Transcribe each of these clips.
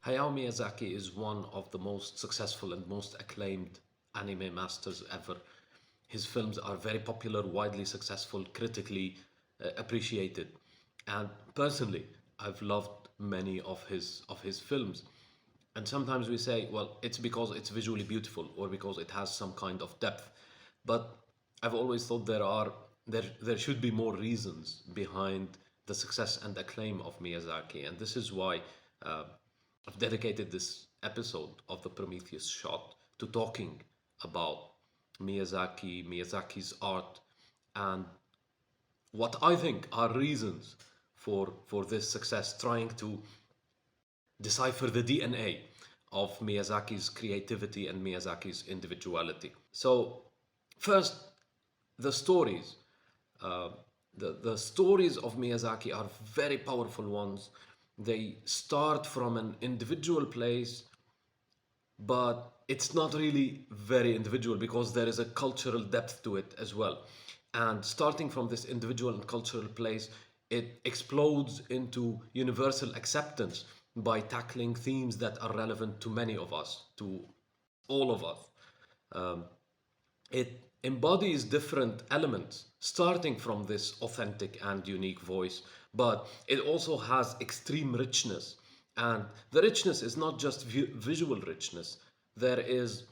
Hayao Miyazaki is one of the most successful and most acclaimed anime masters ever. His films are very popular, widely successful, critically appreciated. And personally, I've loved many of his films. And sometimes we say, well, it's because it's visually beautiful or because it has some kind of depth. But I've always thought there should be more reasons behind the success and acclaim of Miyazaki, and this is why uh, I've dedicated this episode of the Prometheus Shot to talking about Miyazaki's art, and what I think are reasons for this success, trying to decipher the DNA of Miyazaki's creativity and Miyazaki's individuality. So, first, the stories. Uh, the stories of Miyazaki are very powerful ones. They start from an individual place, but it's not really very individual because there is a cultural depth to it as well. And starting from this individual and cultural place, it explodes into universal acceptance by tackling themes that are relevant to many of us, to all of us. Um, it embodies different elements, starting from this authentic and unique voice, but it also has extreme richness. And the richness is not just visual richness, there is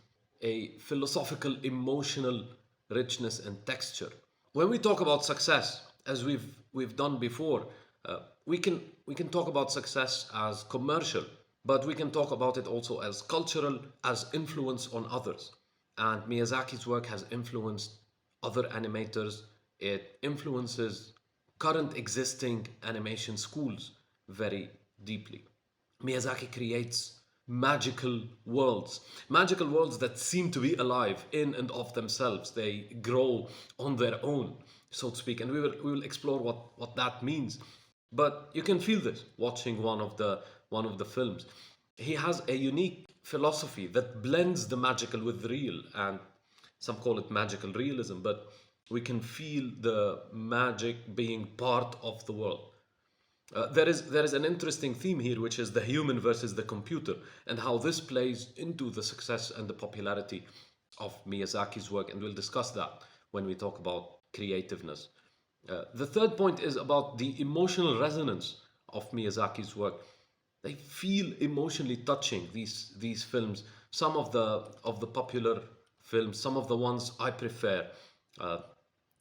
a philosophical, emotional richness and texture. When we talk about success, as we've done before, we can talk about success as commercial, but we can talk about it also as cultural, as influence on others. And Miyazaki's work has influenced other animators. It influences current existing animation schools very deeply. Miyazaki creates magical worlds that seem to be alive in and of themselves. They grow on their own, so to speak, and we will explore what that means. But you can feel this watching one of the films. He has a unique philosophy that blends the magical with the real, and some call it magical realism, but we can feel the magic being part of the world. There is an interesting theme here, which is the human versus the computer, and how this plays into the success and the popularity of Miyazaki's work, and we'll discuss that when we talk about creativeness. The third point is about the emotional resonance of Miyazaki's work. They feel emotionally touching, these films. Some of the popular films, some of the ones I prefer, uh,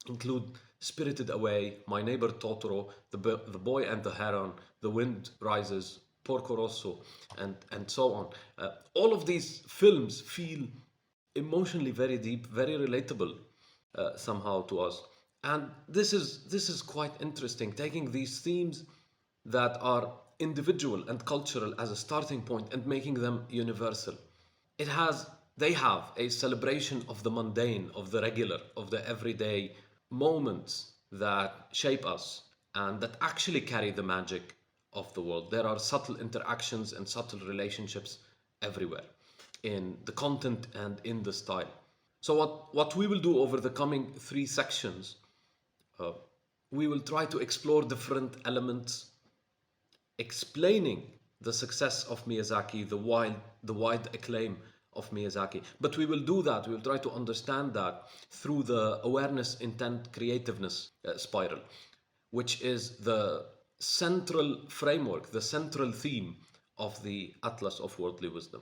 include Spirited Away, My Neighbor Totoro, the Boy and the Heron, The Wind Rises, Porco Rosso, and so on. All of these films feel emotionally very deep, very relatable somehow to us. And this is quite interesting, taking these themes that are individual and cultural as a starting point and making them universal. It has They have a celebration of the mundane, of the regular, of the everyday moments that shape us and that actually carry the magic of the world. There are subtle interactions and subtle relationships everywhere in the content and in the style. So what we will do over the coming three sections, uh, we will try to explore different elements explaining the success of Miyazaki, the wide acclaim of Miyazaki. But we will do that, we will try to understand that through the awareness, intent, creativeness spiral, which is the central framework, the central theme of the Atlas of Worldly Wisdom.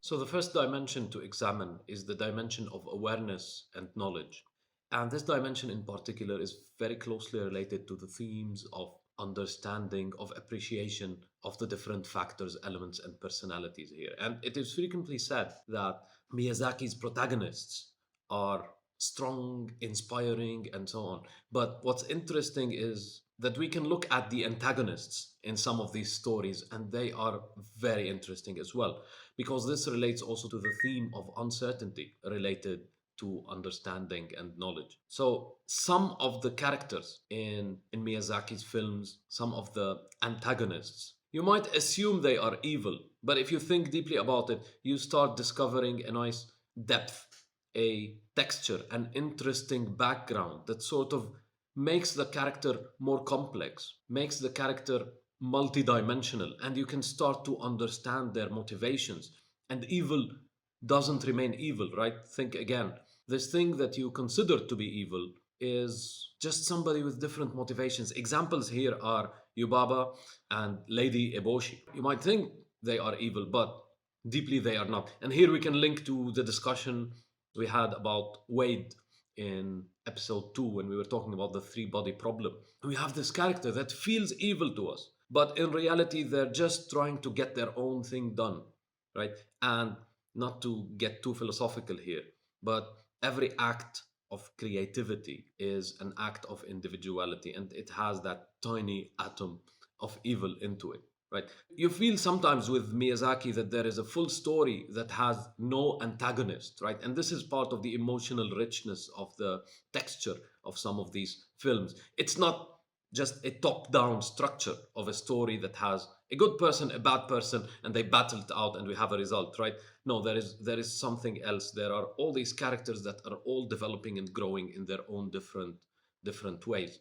So, the first dimension to examine is the dimension of awareness and knowledge. And this dimension in particular is very closely related to the themes of understanding, of appreciation of the different factors, elements, and personalities here. And it is frequently said that Miyazaki's protagonists are strong, inspiring, and so on. But what's interesting is that we can look at the antagonists in some of these stories, and they are very interesting as well, because this relates also to the theme of uncertainty related to understanding and knowledge. So some of the characters in Miyazaki's films, some of the antagonists, you might assume they are evil, but if you think deeply about it, you start discovering a nice depth a texture, an interesting background that sort of makes the character more complex, makes the character multidimensional, and you can start to understand their motivations. And evil doesn't remain evil, right? Think again. This thing that you consider to be evil is just somebody with different motivations. Examples here are Yubaba and Lady Eboshi. You might think they are evil, but deeply they are not. And here we can link to the discussion we had about Wade in episode 2 when we were talking about the three body problem. We have this character that feels evil to us, but in reality, they're just trying to get their own thing done, right? And not to get too philosophical here, but every act of creativity is an act of individuality, and it has that tiny atom of evil into it, right? You feel sometimes with Miyazaki that there is a full story that has no antagonist, right? And this is part of the emotional richness of the texture of some of these films. It's not just a top down structure of a story that has a good person, a bad person, and they battle it out and we have a result, right? No, there is something else. There are all these characters that are all developing and growing in their own different ways.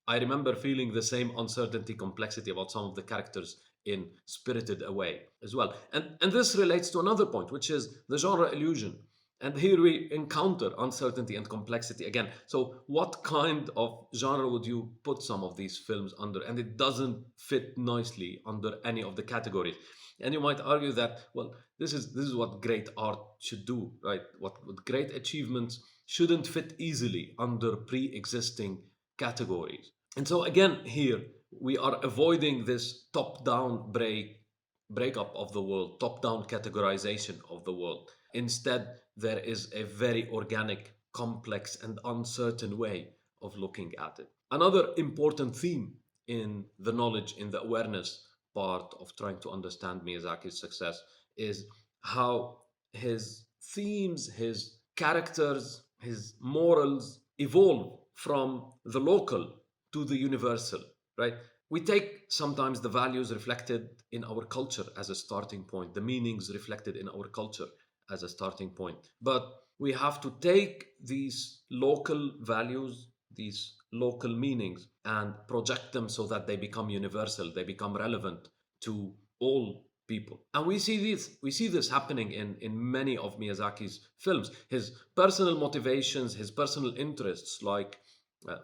I remember feeling the same uncertainty, complexity about some of the characters in Spirited Away as well. And this relates to another point, which is the genre illusion. And here we encounter uncertainty and complexity again. So, what kind of genre would you put some of these films under? And it doesn't fit nicely under any of the categories. And you might argue that, well, this is what great art should do, right? What great achievements shouldn't fit easily under pre-existing categories. And so again, here we are avoiding this top-down breakup of the world, top-down categorization of the world. Instead, there is a very organic, complex, and uncertain way of looking at it. Another important theme in the knowledge, in the awareness part of trying to understand Miyazaki's success is how his themes, his characters, his morals evolve from the local to the universal, right? We take sometimes the values reflected in our culture as a starting point, the meanings reflected in our culture as a starting point. But we have to take these local values, these local meanings, and project them so that they become universal, they become relevant to all people. And we see this happening in many of Miyazaki's films. His personal motivations, his personal interests, like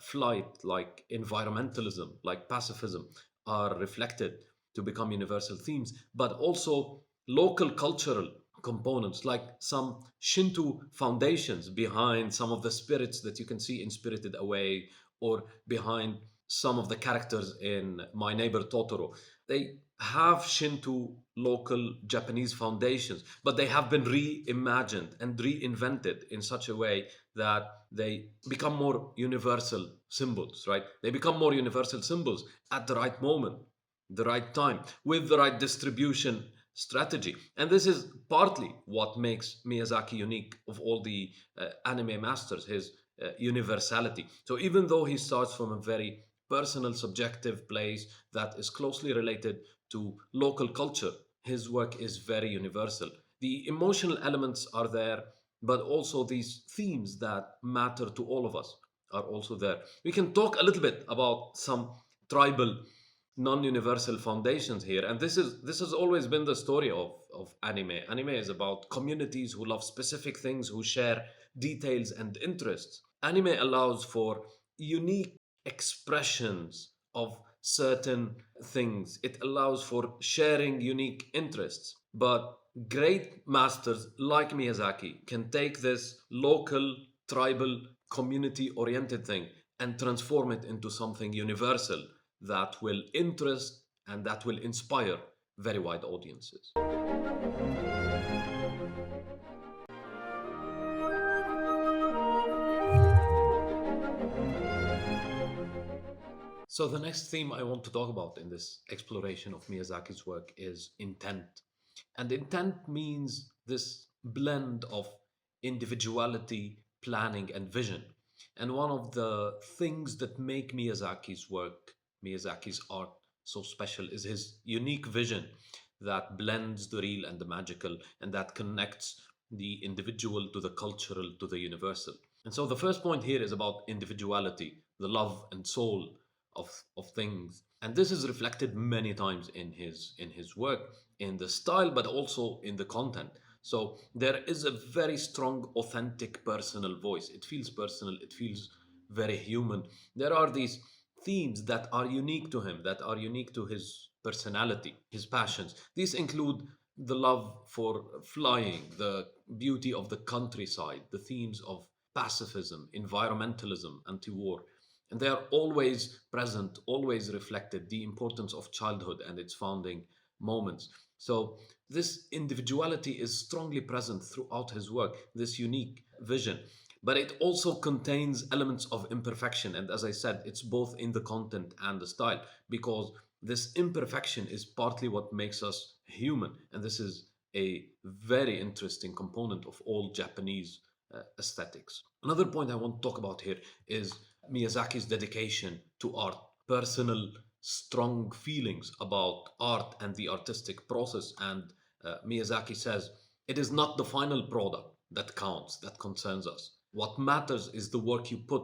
flight, like environmentalism, like pacifism, are reflected to become universal themes, but also local cultural components, like some Shinto foundations behind some of the spirits that you can see in Spirited Away, or behind some of the characters in My Neighbor Totoro. They have Shinto local Japanese foundations, but they have been reimagined and reinvented in such a way that they become more universal symbols, right? They become more universal symbols at the right moment, the right time, with the right distribution strategy. And this is partly what makes Miyazaki unique of all the anime masters, his universality. So even though he starts from a very personal, subjective place that is closely related to local culture, his work is very universal. The emotional elements are there, but also these themes that matter to all of us are also there. We can talk a little bit about some tribal non-universal foundations here, and this has always been the story of anime is about communities who love specific things, who share details and interests. Anime allows for unique expressions of certain things. It allows for sharing unique interests. But great masters like Miyazaki can take this local, tribal, community oriented thing and transform it into something universal that will interest and that will inspire very wide audiences. So, the next theme I want to talk about in this exploration of Miyazaki's work is intent. And intent means this blend of individuality, planning, and vision. And one of the things that make Miyazaki's work, Miyazaki's art, so special is his unique vision that blends the real and the magical and that connects the individual to the cultural to the universal. And so the first point here is about individuality, the love and soul of things. And this is reflected many times in his work, in the style, but also in the content. So there is a very strong, authentic, personal voice. It feels personal, it feels very human. There are these themes that are unique to him, that are unique to his personality, his passions. These include the love for flying, the beauty of the countryside, the themes of pacifism, environmentalism, anti war. And they are always present, always reflected, the importance of childhood and its founding moments. So, this individuality is strongly present throughout his work, this unique vision. But it also contains elements of imperfection. And as I said, it's both in the content and the style, because this imperfection is partly what makes us human. And this is a very interesting component of all Japanese aesthetics. Another point I want to talk about here is Miyazaki's dedication to art, personal, strong feelings about art and the artistic process. And Miyazaki says, it is not the final product that counts, that concerns us. What matters is the work you put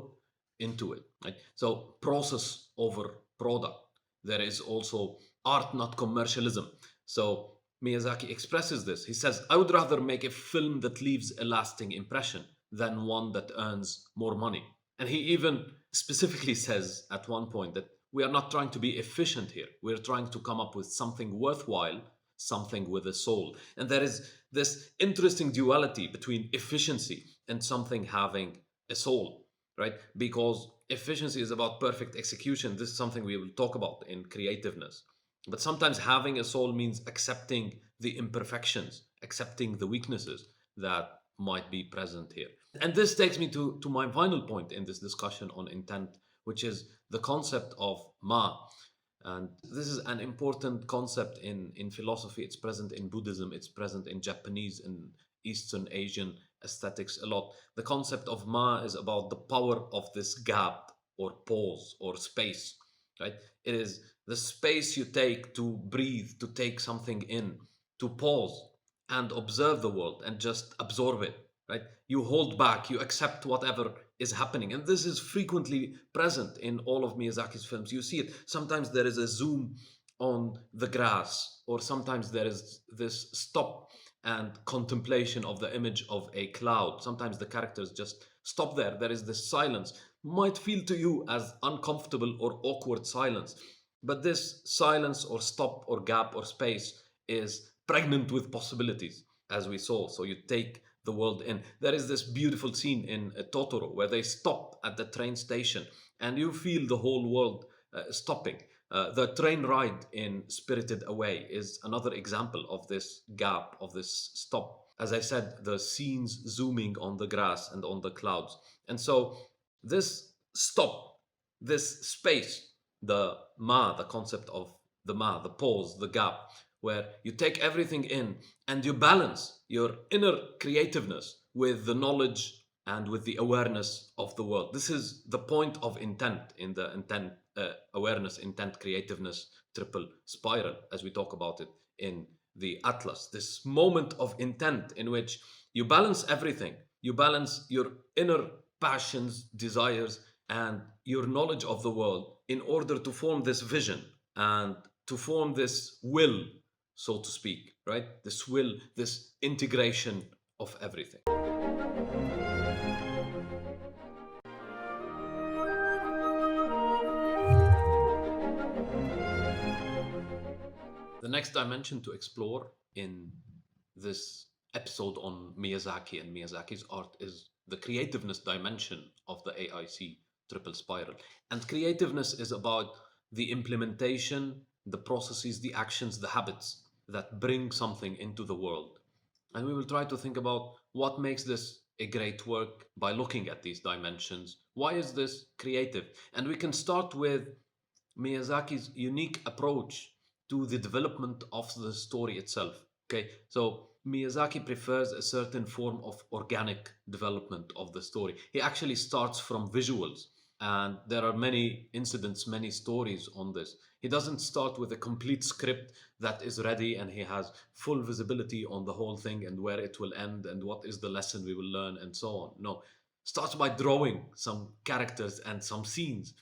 into it. Right? So, process over product. There is also art, not commercialism. So, Miyazaki expresses this. He says, I would rather make a film that leaves a lasting impression than one that earns more money. And he even specifically says at one point that we are not trying to be efficient here. We're trying to come up with something worthwhile, something with a soul. And there is this interesting duality between efficiency and something having a soul, right? Because efficiency is about perfect execution. This is something we will talk about in creativeness. But sometimes having a soul means accepting the imperfections, accepting the weaknesses that might be present here. And this takes me to my final point in this discussion on intent, which is the concept of ma. And this is an important concept in philosophy. It's present in Buddhism, it's present in Japanese and Eastern Asian aesthetics a lot. The concept of ma is about the power of this gap or pause or space, right? It is the space you take to breathe, to take something in, to pause and observe the world and just absorb it, right? You hold back, you accept whatever is happening. And this is frequently present in all of Miyazaki's films. You see it. Sometimes there is a zoom on the grass, or sometimes there is this stop and contemplation of the image of a cloud. Sometimes the characters just stop there. There is this silence. Might feel to you as uncomfortable or awkward silence. But this silence or stop or gap or space is pregnant with possibilities, as we saw. So you take the world in. There is this beautiful scene in Totoro where they stop at the train station and you feel the whole world stopping. The train ride in Spirited Away is another example of this gap, of this stop. As I said, the scenes zooming on the grass and on the clouds. And so this stop, this space, the ma, the concept of the ma, the pause, the gap, where you take everything in and you balance your inner creativeness with the knowledge and with the awareness of the world. This is the point of intent in the intent, awareness, intent, creativeness triple spiral, as we talk about it in the Atlas. This moment of intent in which you balance everything, you balance your inner passions, desires, and your knowledge of the world in order to form this vision and to form this will, so to speak, right? This will, this integration of everything. The next dimension to explore in this episode on Miyazaki and Miyazaki's art is the creativeness dimension of the AIC triple spiral. And creativeness is about the implementation, the processes, the actions, the habits that bring something into the world. And we will try to think about what makes this a great work by looking at these dimensions. Why is this creative? And we can start with Miyazaki's unique approach to the development of the story itself. Okay, so Miyazaki prefers a certain form of organic development of the story. He actually starts from visuals. And there are many incidents, many stories on this. He doesn't start with a complete script that is ready and he has full visibility on the whole thing and where it will end and what is the lesson we will learn and so on. No, starts by drawing some characters and some scenes.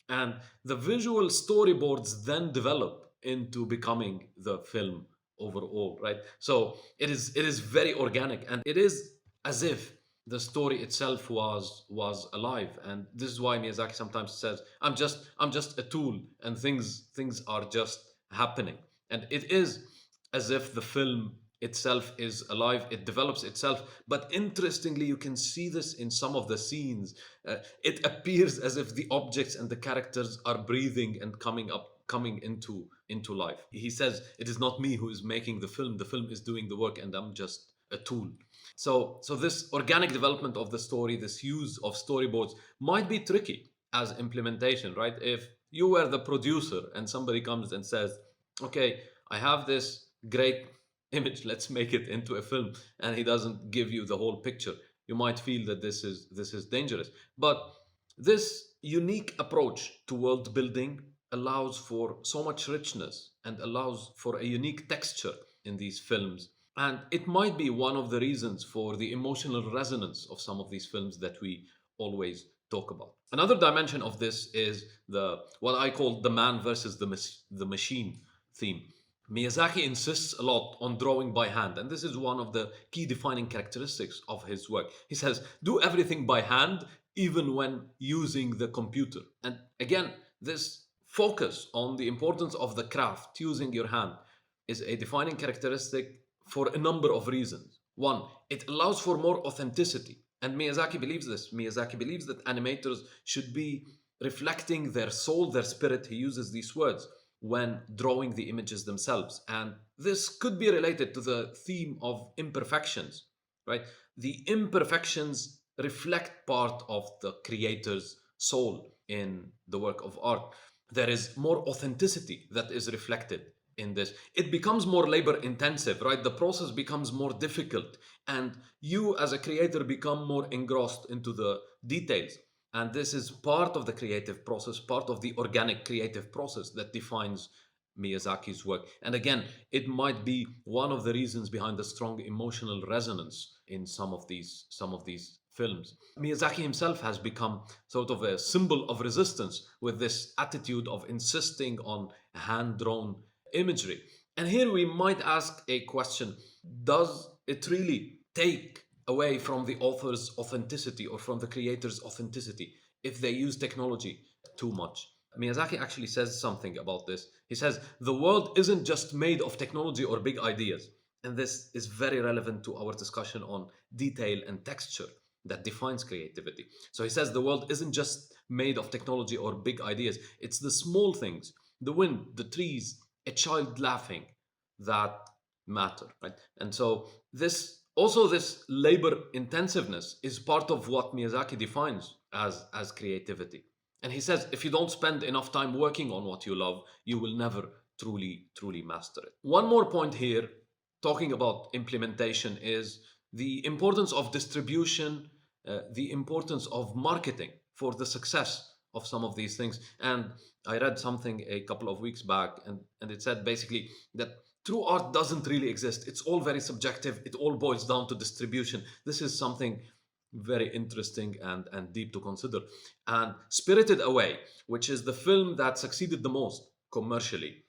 And the visual storyboards then develop into becoming the film overall, right? So it is very organic, and it is as if the story itself was alive. And this is why Miyazaki sometimes says, I'm just a tool, and things are just happening. And it is as if the film itself is alive, it develops itself. But interestingly, you can see this in some of the scenes. It appears as if the objects and the characters are breathing and coming into life. He says, it is not me who is making the film is doing the work, and I'm just a tool. So this organic development of the story, this use of storyboards might be tricky as implementation, right? If you were the producer and somebody comes and says, okay, I have this great image, let's make it into a film, and he doesn't give you the whole picture, you might feel that this is dangerous. But this unique approach to world building allows for so much richness and allows for a unique texture in these films. And it might be one of the reasons for the emotional resonance of some of these films that we always talk about. Another dimension of this is the what I call the man versus the machine theme. Miyazaki insists a lot on drawing by hand, and this is one of the key defining characteristics of his work. He says, do everything by hand, even when using the computer. And again, this focus on the importance of the craft, using your hand, is a defining characteristic for a number of reasons. One, it allows for more authenticity. And Miyazaki believes this. Miyazaki believes that animators should be reflecting their soul, their spirit. He uses these words when drawing the images themselves. And this could be related to the theme of imperfections, right? The imperfections reflect part of the creator's soul in the work of art. There is more authenticity that is reflected in this. It becomes more labor intensive, right? The process becomes more difficult, and you as a creator become more engrossed into the details. And this is part of the creative process, part of the organic creative process that defines Miyazaki's work. And again, it might be one of the reasons behind the strong emotional resonance in some of these films. Miyazaki himself has become sort of a symbol of resistance with this attitude of insisting on hand-drawn imagery. And here we might ask a question: does it really take away from the author's authenticity or from the creator's authenticity if they use technology too much? Miyazaki actually says something about this. He says, the world isn't just made of technology or big ideas. And this is very relevant to our discussion on detail and texture that defines creativity. So he says the world isn't just made of technology or big ideas, it's the small things, the wind, the trees, a child laughing, that matter, right? And so this labor intensiveness is part of what Miyazaki defines as creativity. And he says if you don't spend enough time working on what you love, you will never truly master it. One more point here, talking about implementation, is the importance of distribution, the importance of marketing for the success of some of these things. And I read something a couple of weeks back, and it said basically that true art doesn't really exist. It's all very subjective. It all boils down to distribution. This is something very interesting and deep to consider. And Spirited Away, which is the film that succeeded the most commercially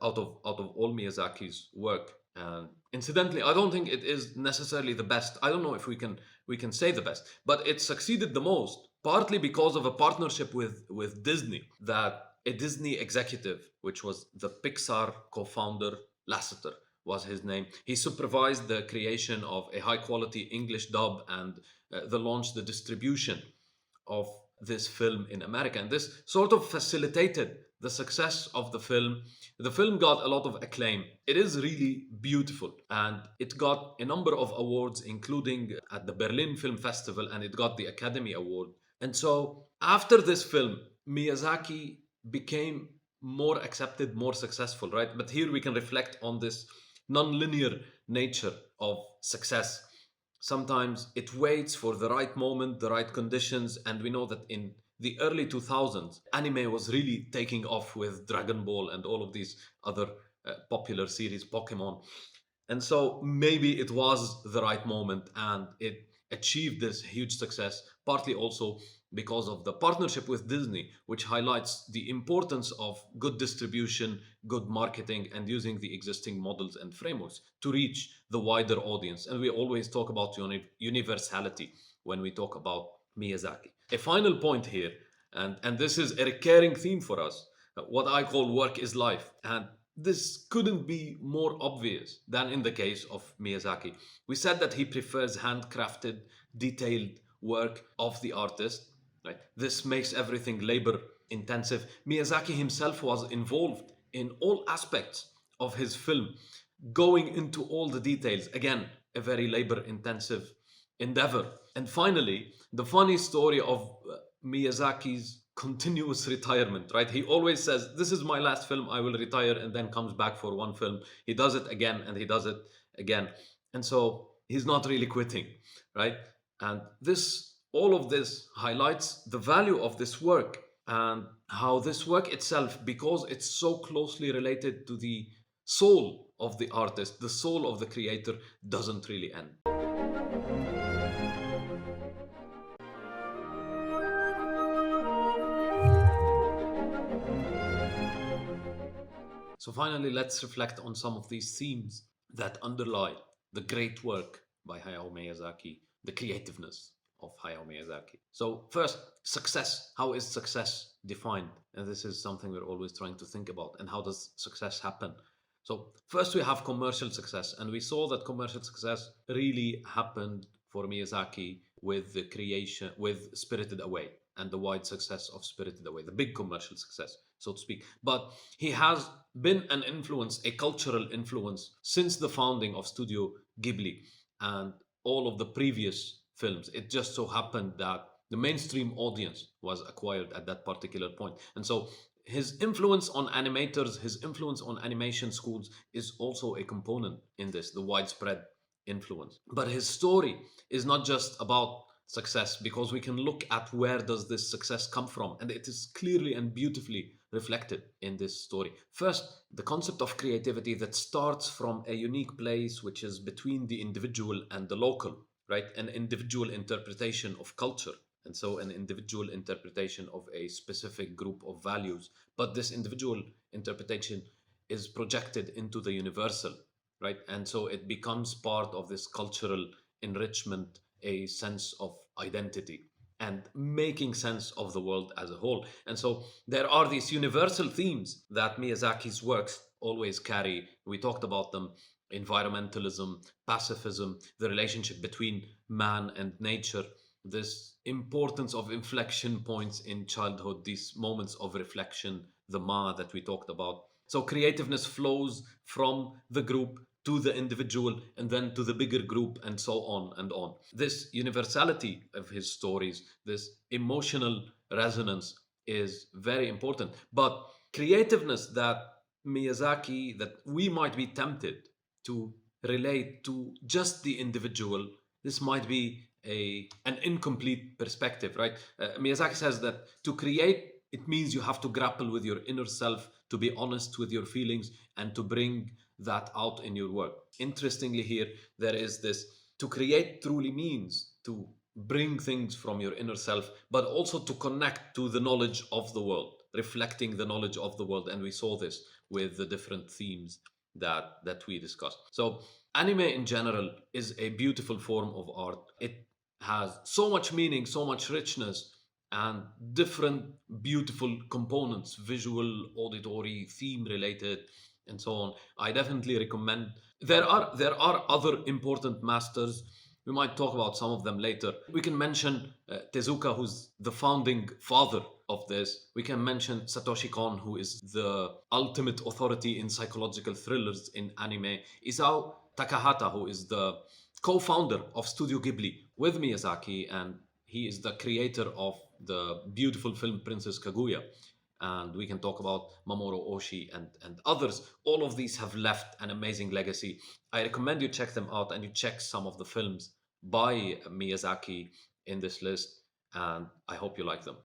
out of all Miyazaki's work. And incidentally, I don't think it is necessarily the best. I don't know if we can say the best, but it succeeded the most partly because of a partnership with Disney. That a Disney executive, which was the Pixar co-founder, Lasseter was his name. He supervised the creation of a high quality English dub and the distribution of this film in America. And this sort of facilitated the success of the film. The film got a lot of acclaim. It is really beautiful, and it got a number of awards, including at the Berlin Film Festival, and it got the Academy Award. And so, after this film, Miyazaki became more accepted, more successful, right? But here we can reflect on this non-linear nature of success. Sometimes it waits for the right moment, the right conditions, and we know that in the early 2000s, anime was really taking off with Dragon Ball and all of these other popular series, Pokemon. And so maybe it was the right moment and it achieved this huge success, partly also because of the partnership with Disney, which highlights the importance of good distribution, good marketing, and using the existing models and frameworks to reach the wider audience. And we always talk about universality when we talk about Miyazaki. A final point here, and this is a recurring theme for us, what I call work is life. And this couldn't be more obvious than in the case of Miyazaki. We said that he prefers handcrafted, detailed work of the artist. Right? This makes everything labor intensive. Miyazaki himself was involved in all aspects of his film, going into all the details. Again, a very labor intensive endeavor. And finally, the funny story of Miyazaki's continuous retirement, right? He always says, "This is my last film, I will retire," and then comes back for one film. He does it again and he does it again. And so he's not really quitting, right? And all of this highlights the value of this work and how this work itself, because it's so closely related to the soul of the artist, the soul of the creator, doesn't really end. So finally, let's reflect on some of these themes that underlie the great work by Hayao Miyazaki, the creativeness of Hayao Miyazaki. So first, success. How is success defined? And this is something we're always trying to think about. And how does success happen? So first we have commercial success, and we saw that commercial success really happened for Miyazaki with the creation, with Spirited Away and the wide success of Spirited Away, the big commercial success, so to speak. But he has been an influence, a cultural influence, since the founding of Studio Ghibli and all of the previous films. It just so happened that the mainstream audience was acquired at that particular point. And so his influence on animators, his influence on animation schools is also a component in this, the widespread influence. But his story is not just about success, because we can look at where does this success come from, and it is clearly and beautifully reflected in this story. First, the concept of creativity that starts from a unique place, which is between the individual and the local, right? An individual interpretation of culture, and so an individual interpretation of a specific group of values. But this individual interpretation is projected into the universal, right? And so it becomes part of this cultural enrichment, a sense of identity and making sense of the world as a whole. And so there are these universal themes that Miyazaki's works always carry. We talked about them: environmentalism, pacifism, the relationship between man and nature, this importance of inflection points in childhood, these moments of reflection, the ma that we talked about. So creativeness flows from the group to the individual and then to the bigger group, and so on and on. This universality of his stories, this emotional resonance, is very important. But creativeness that Miyazaki, that we might be tempted to relate to just the individual, this might be an incomplete perspective, right? Miyazaki says that to create, it means you have to grapple with your inner self, to be honest with your feelings, and to bring that out in your work. Interestingly, here, there is this: to create truly means to bring things from your inner self, but also to connect to the knowledge of the world, reflecting the knowledge of the world. And we saw this with the different themes that we discussed. So anime in general is a beautiful form of art. It has so much meaning, so much richness, and different beautiful components: visual, auditory, theme related, and so on. I definitely recommend. There are other important masters. We might talk about some of them later. We can mention Tezuka, who's the founding father of this. We can mention Satoshi Kon, who is the ultimate authority in psychological thrillers in anime. Isao Takahata, who is the co-founder of Studio Ghibli with Miyazaki, and he is the creator of the beautiful film Princess Kaguya. And we can talk about Mamoru Oshii and others. All of these have left an amazing legacy. I recommend you check them out and you check some of the films by Miyazaki in this list, and I hope you like them.